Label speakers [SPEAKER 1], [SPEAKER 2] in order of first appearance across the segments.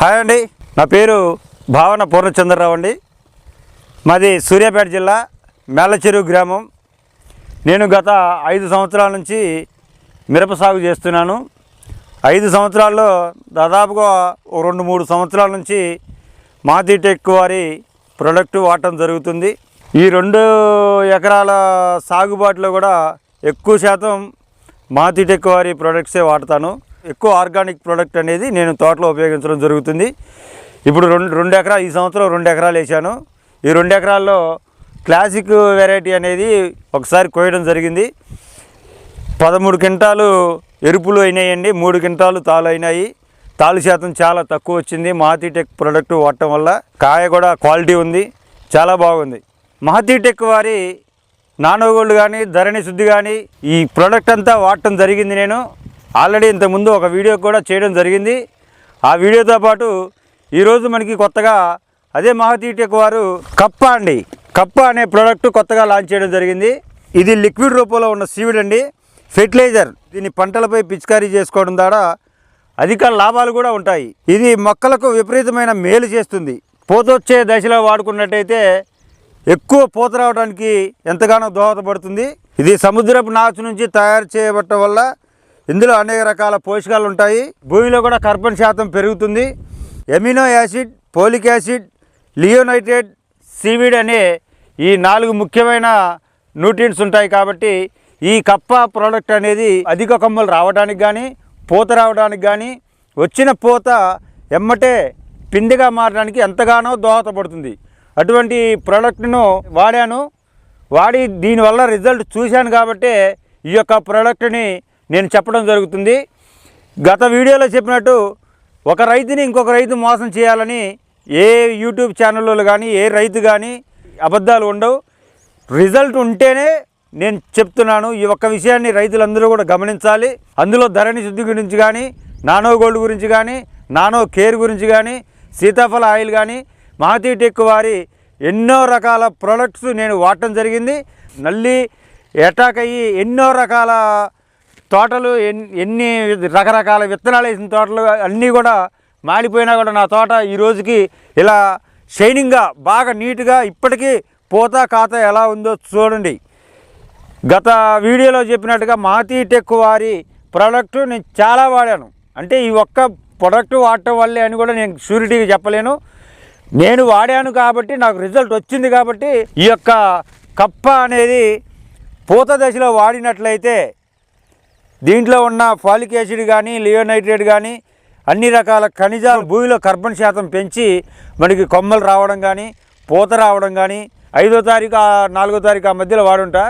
[SPEAKER 1] Hi అండి, నా పేరు భావన పూర్ణచంద్రరావు అండి. మాది సూర్యాపేట జిల్లా మేళ్ళచెరువు గ్రామం. నేను గత 5 సంవత్సరాల నుంచి మిరప సాగు చేస్తున్నాను. 5 సంవత్సరాల్లో దాదాపుగా 2-3 సంవత్సరాల నుంచి మాతిటెక్ వారి ప్రొడక్ట్ వాడటం జరుగుతుంది. ఈ 2 ఎకరాల సాగుబాటులో కూడా ఎక్కువ శాతం మాతిటెక్ వారి ప్రొడక్ట్సే వాడతాను. ఎక్కువ ఆర్గానిక్ ప్రోడక్ట్ అనేది నేను తోటలో ఉపయోగించడం జరుగుతుంది. ఇప్పుడు ఈ సంవత్సరం 2 ఎకరాలు వేసాను. ఈ 2 ఎకరాల్లో క్లాసిక్ వెరైటీ అనేది ఒకసారి కోయడం జరిగింది. 13 క్వింటాలు ఎరుపులు అయినాయండి, 3 క్వింటాలు తాలు అయినాయి. తాలు శాతం చాలా తక్కువ వచ్చింది మాతిటెక్ ప్రోడక్ట్ వాడటం వల్ల. కాయ కూడా క్వాలిటీ ఉంది, చాలా బాగుంది. మాతిటెక్ వారి నానో గోల్డ్ కానీ ధరణి శుద్ధి కానీ ఈ ప్రోడక్ట్ అంతా వాడటం జరిగింది. నేను ఆల్రెడీ ఇంతకుముందు ఒక వీడియో కూడా చేయడం జరిగింది. ఆ వీడియోతో పాటు ఈరోజు మనకి కొత్తగా అదే మాతిటెక్ వారు కప్ప అనే ప్రోడక్ట్ కొత్తగా లాంచ్ చేయడం జరిగింది. ఇది లిక్విడ్ రూపంలో ఉన్న సీవిడ్ అండి, ఫెర్టిలైజర్. దీన్ని పంటలపై పిచికారీ చేసుకోవడం ద్వారా అధిక లాభాలు కూడా ఉంటాయి. ఇది మొక్కలకు విపరీతమైన మేలు చేస్తుంది. పూత వచ్చే దశలో వాడుకున్నట్టయితే ఎక్కువ పూత రావడానికి ఎంతగానో దోహదపడుతుంది. ఇది సముద్రపు నాచు నుంచి తయారు చేయబడటం వల్ల ఇందులో అనేక రకాల పోషకాలు ఉంటాయి. భూమిలో కూడా కార్బన్ శాతం పెరుగుతుంది. ఎమినో యాసిడ్, పోలిక్ యాసిడ్, లియోనైట్రేట్, సీవీడ్ అనే ఈ 4 ముఖ్యమైన న్యూట్రియంట్స్ ఉంటాయి. కాబట్టి ఈ కప్ప ప్రోడక్ట్ అనేది అధిక కొమ్మలు రావడానికి కానీ పూత రావడానికి కానీ వచ్చిన పూత ఎమ్మటే పిండిగా మారడానికి ఎంతగానో దోహదపడుతుంది. అటువంటి ప్రోడక్ట్ను వాడి దీనివల్ల రిజల్ట్ చూశాను కాబట్టి ఈ యొక్క ప్రోడక్ట్ని నేను చెప్పడం జరుగుతుంది. గత వీడియోలో చెప్పినట్టు ఒక రైతుని ఇంకొక రైతు మోసం చేయాలని ఏ యూట్యూబ్ ఛానల్లో కానీ ఏ రైతు కానీ అబద్ధాలు ఉండవు. రిజల్ట్ ఉంటేనే నేను చెప్తున్నాను. ఈ ఒక్క విషయాన్ని రైతులందరూ కూడా గమనించాలి. అందులో ధరణి శుద్ధి గురించి కానీ, నానో గోల్డ్ గురించి కానీ, నానో కేర్ గురించి కానీ, సీతాఫల ఆయిల్ కానీ, మాతిటెక్ వారి ఎన్నో రకాల ప్రోడక్ట్స్ నేను వాడటం జరిగింది. నల్లి అటాక్ అయ్యి ఎన్నో రకాల తోటలు, ఎన్ని రకరకాల విత్తనాలు వేసిన తోటలు అన్నీ కూడా మాడిపోయినా కూడా నా తోట ఈ రోజుకి ఇలా షైనింగ్గా బాగా నీట్గా ఇప్పటికీ పూత కాత ఎలా ఉందో చూడండి. గత వీడియోలో చెప్పినట్టుగా మాతిటెక్ వారి ప్రోడక్ట్ నేను చాలా వాడాను. అంటే ఈ ఒక్క ప్రోడక్ట్ వాడటం వల్లే అని కూడా నేను షూరిటీగా చెప్పలేను. నేను వాడాను కాబట్టి నాకు రిజల్ట్ వచ్చింది. కాబట్టి ఈ యొక్క కప్ప అనేది పూత దశలో వాడినట్లయితే దీంట్లో ఉన్న ఫాలిక్ యాసిడ్ కానీ లియోనైట్రేట్ కానీ అన్ని రకాల ఖనిజాలు భూమిలో కార్బన్ శాతం పెంచి మనకి కొమ్మలు రావడం కానీ పూత రావడం కానీ 5వ తారీఖు 4వ తారీఖు ఆ మధ్యలో వాడుంటా.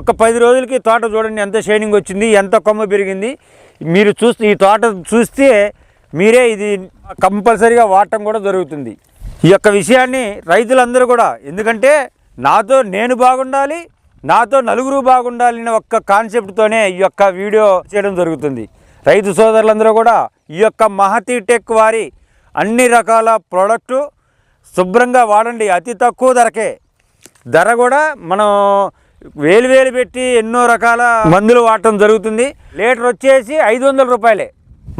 [SPEAKER 1] ఒక్క 10 రోజులకి తోట చూడండి ఎంత షైనింగ్ వచ్చింది, ఎంత కొమ్మ పెరిగింది. మీరు ఈ తోట చూస్తే మీరే ఇది కంపల్సరీగా వాడటం కూడా జరుగుతుంది. ఈ యొక్క విషయాన్ని రైతులందరూ కూడా, ఎందుకంటే నాతో నేను బాగుండాలి, నాతో నలుగురు బాగుండాలి అనే ఒక్క కాన్సెప్ట్తోనే ఈ యొక్క వీడియో చేయడం జరుగుతుంది. రైతు సోదరులందరూ కూడా ఈ యొక్క మాతిటెక్ వారి అన్ని రకాల ప్రోడక్టు శుభ్రంగా వాడండి. అతి తక్కువ ధరకే. ధర కూడా మనం వేలు పెట్టి ఎన్నో రకాల మందులు వాడటం జరుగుతుంది. లీటర్ వచ్చేసి 500 రూపాయలే.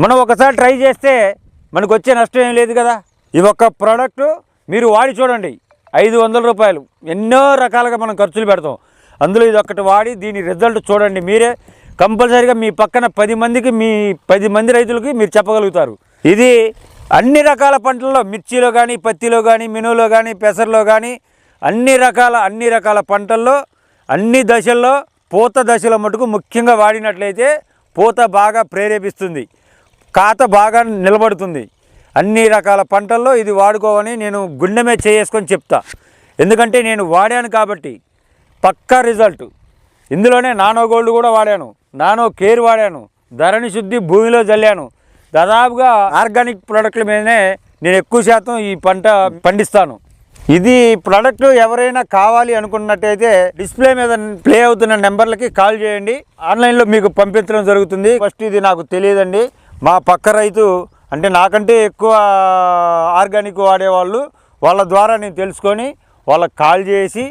[SPEAKER 1] మనం ఒకసారి ట్రై చేస్తే మనకు వచ్చే నష్టం ఏం లేదు కదా. ఈ ఒక్క ప్రోడక్టు మీరు వాడి చూడండి, 500 రూపాయలు. ఎన్నో రకాలుగా మనం ఖర్చులు పెడతాం, అందులో ఇది ఒక్కటి వాడి దీని రిజల్ట్ చూడండి. మీరే కంపల్సరీగా మీ పక్కన 10 మందికి, మీ 10 మంది రైతులకి మీరు చెప్పగలుగుతారు. ఇది అన్ని రకాల పంటల్లో, మిర్చిలో కానీ, పత్తిలో కానీ, మినువులో కానీ, పెసర్లో కానీ అన్ని రకాల పంటల్లో అన్ని దశల్లో పూత దశలో మటుకు ముఖ్యంగా వాడినట్లయితే పూత బాగా ప్రేరేపిస్తుంది, కాత బాగా నిలబడుతుంది. అన్ని రకాల పంటల్లో ఇది వాడుకోవని నేను గుండెమే చేసుకొని చెప్తా. ఎందుకంటే నేను వాడాను కాబట్టి పక్కా రిజల్ట్. ఇందులోనే నానో గోల్డ్ కూడా వాడాను, నానో కేర్ వాడాను, ధరణి శుద్ధి భూమిలో జల్లాను. దాదాపుగా ఆర్గానిక్ ప్రోడక్ట్ల మీదనే నేను ఎక్కువ శాతం ఈ పంట పండిస్తాను. ఇది ప్రోడక్ట్ ఎవరైనా కావాలి అనుకున్నట్టయితే డిస్ప్లే మీద ప్లే అవుతున్న నెంబర్లకి కాల్ చేయండి, ఆన్లైన్లో మీకు పంపించడం జరుగుతుంది. ఫస్ట్ ఇది నాకు తెలియదండి, మా పక్క రైతు అంటే నాకంటే ఎక్కువ ఆర్గానిక్ వాడేవాళ్ళు, వాళ్ళ ద్వారా నేను తెలుసుకొని వాళ్ళకి కాల్ చేసి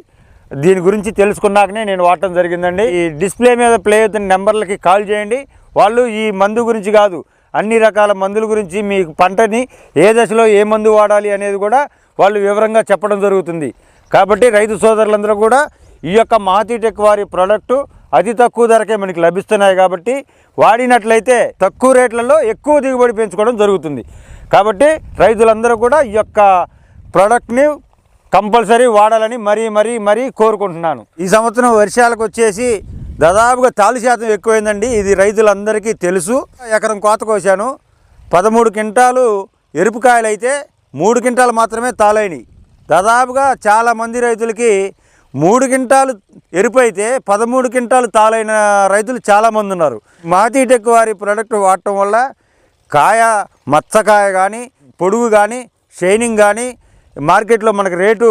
[SPEAKER 1] దీని గురించి తెలుసుకున్నాకనే నేను వాడటం జరిగిందండి. ఈ డిస్ప్లే మీద ప్లే అవుతున్న నెంబర్లకి కాల్ చేయండి. వాళ్ళు ఈ మందు గురించి కాదు, అన్ని రకాల మందుల గురించి మీకు పంటని ఏ దశలో ఏ మందు వాడాలి అనేది కూడా వాళ్ళు వివరంగా చెప్పడం జరుగుతుంది. కాబట్టి రైతు సోదరులందరూ కూడా ఈ యొక్క మహతిటెక్ వారి ప్రోడక్టు అతి తక్కువ ధరకే మనకి లభిస్తున్నాయి. కాబట్టి వాడినట్లయితే తక్కువ రేట్లలో ఎక్కువ దిగుబడి పెంచుకోవడం జరుగుతుంది. కాబట్టి రైతులందరూ కూడా ఈ యొక్క ప్రోడక్ట్ని కంపల్సరీ వాడాలని మరీ కోరుకుంటున్నాను. ఈ సంవత్సరం వర్షాలకు వచ్చేసి దాదాపుగా తాలు శాతం ఎక్కువైందండి. ఇది రైతులందరికీ తెలుసు. ఎకరం కోత కోసాను, 13 క్వింటాలు ఎరుపుకాయలు అయితే 3 క్వింటాలు మాత్రమే తాలైనవి. దాదాపుగా చాలామంది రైతులకి 3 క్వింటాలు ఎరుపు అయితే 13 క్వింటాలు తాలైన రైతులు చాలామంది ఉన్నారు. మహతిటెక్ వారి ప్రోడక్ట్ వాడటం వల్ల కాయ మచ్చకాయ కానీ పొడుగు కానీ షైనింగ్ కానీ మార్కెట్లో మనకు రేటు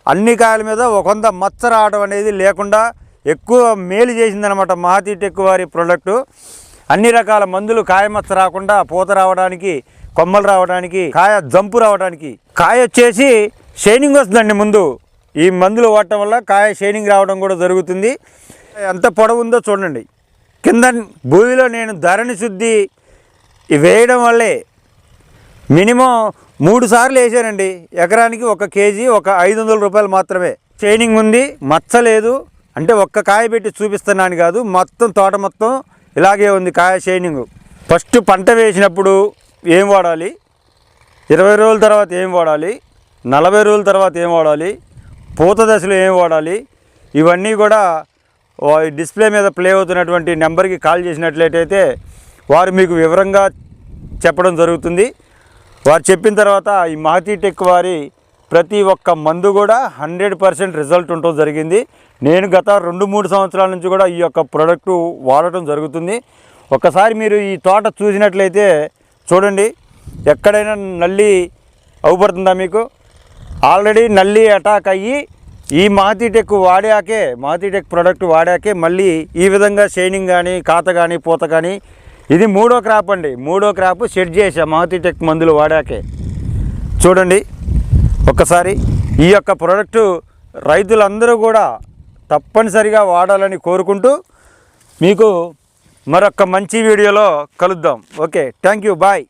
[SPEAKER 1] అన్ని కాయల మీద కొంత మచ్చ రావడం అనేది లేకుండా ఎక్కువ మేలు చేసిందనమాట మహతిటెక్ వారి ప్రోడక్టు. అన్ని రకాల మందులు కాయ మచ్చ రాకుండా పూత రావడానికి, కొమ్మలు రావడానికి, కాయ జంపు రావడానికి, కాయ వచ్చేసి షైనింగ్ వస్తుందండి. ముందు ఈ మందులు వాడటం వల్ల కాయ షైనింగ్ రావడం కూడా జరుగుతుంది. ఎంత పొడవు ఉందో చూడండి. కింద భూమిలో నేను ధరణి శుద్ధి వేయడం వల్లే మినిమం 3 సార్లు వేసానండి. ఎకరానికి 1 కేజీ 500 రూపాయలు మాత్రమే. షైనింగ్ ఉంది, మచ్చ లేదు. అంటే ఒక్క కాయ పెట్టి చూపిస్తున్నాను కాదు, మొత్తం తోట మొత్తం ఇలాగే ఉంది కాయ షైనింగ్. ఫస్ట్ పంట వేసినప్పుడు ఏం వాడాలి, 20 రోజుల తర్వాత ఏం వాడాలి, 40 రోజుల తర్వాత ఏం వాడాలి, పూత దశలో ఏం వాడాలి, ఇవన్నీ కూడా డిస్ప్లే మీద ప్లే అవుతున్నటువంటి నెంబర్కి కాల్ చేసినట్లయితే వారు మీకు వివరంగా చెప్పడం జరుగుతుంది. వారు చెప్పిన తర్వాత ఈ మహతిటెక్ వారి ప్రతి ఒక్క మందు కూడా 100% రిజల్ట్ ఉండటం జరిగింది. నేను గత 2-3 సంవత్సరాల నుంచి కూడా ఈ యొక్క ప్రోడక్టు వాడటం జరుగుతుంది. ఒక్కసారి మీరు ఈ తోట చూసినట్లయితే చూడండి, ఎక్కడైనా నల్లి అవుపడుతుందా మీకు? ఆల్రెడీ నల్లి అటాక్ అయ్యి ఈ మహతిటెక్ ప్రోడక్ట్ వాడాకే మళ్ళీ ఈ విధంగా షైనింగ్ కానీ, కాత కానీ, పూత కానీ. ఇది 3వ క్రాప్ అండి. 3వ క్రాప్ సెట్ చేసా మహతిటెక్ మందులు వాడాకే. చూడండి ఒక్కసారి ఈ యొక్క ప్రోడక్టు రైతులందరూ కూడా తప్పనిసరిగా వాడాలని కోరుకుంటూ మీకు మరొక మంచి వీడియోలో కలుద్దాం. Okay, thank you, bye.